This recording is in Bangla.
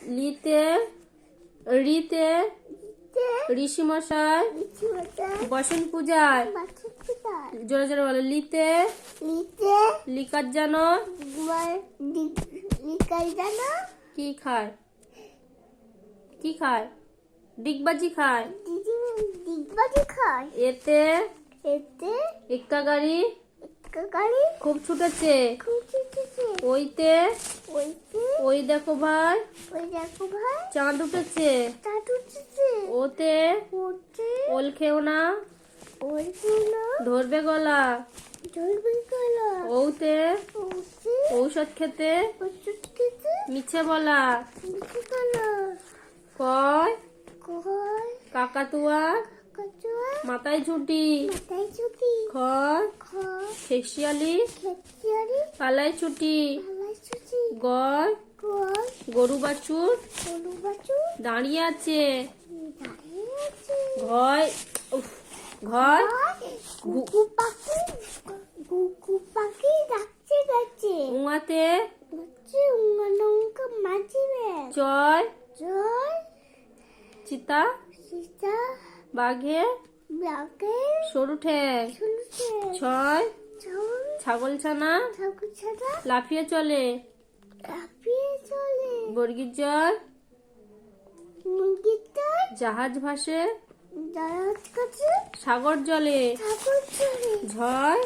লিতে রিতে ঋষি মশাই বসেন পূজায়। জোরে জোরে বলো। লিতে লিকার জানো কি খায়? কি খায়? ডিগবাজি খায়। এতে এক্কা গাড়ি খুব ছুটেছে। ওইতে ওই দেখো ভাই চাঁদ উঠেছে। ওতে ওল খেও না ধরবে গলা। ওতে ঔষধ খেতে মিছে বলা। কয় কাকাতুয়া মাথায় ছুটি। খয় খেসিয়ালি পালায় ছুটি। গয় গরু বাছুর দাঁড়িয়ে আছে। ঘয় ঘয় উঙাতে চয় চিতা বাঘে সরু ঠ্যাং। ছয় ছাগল ছানা লাফিয়ে চলে। বর্গির জয় জাহাজ ভাসে সাগর জলে। ঝয়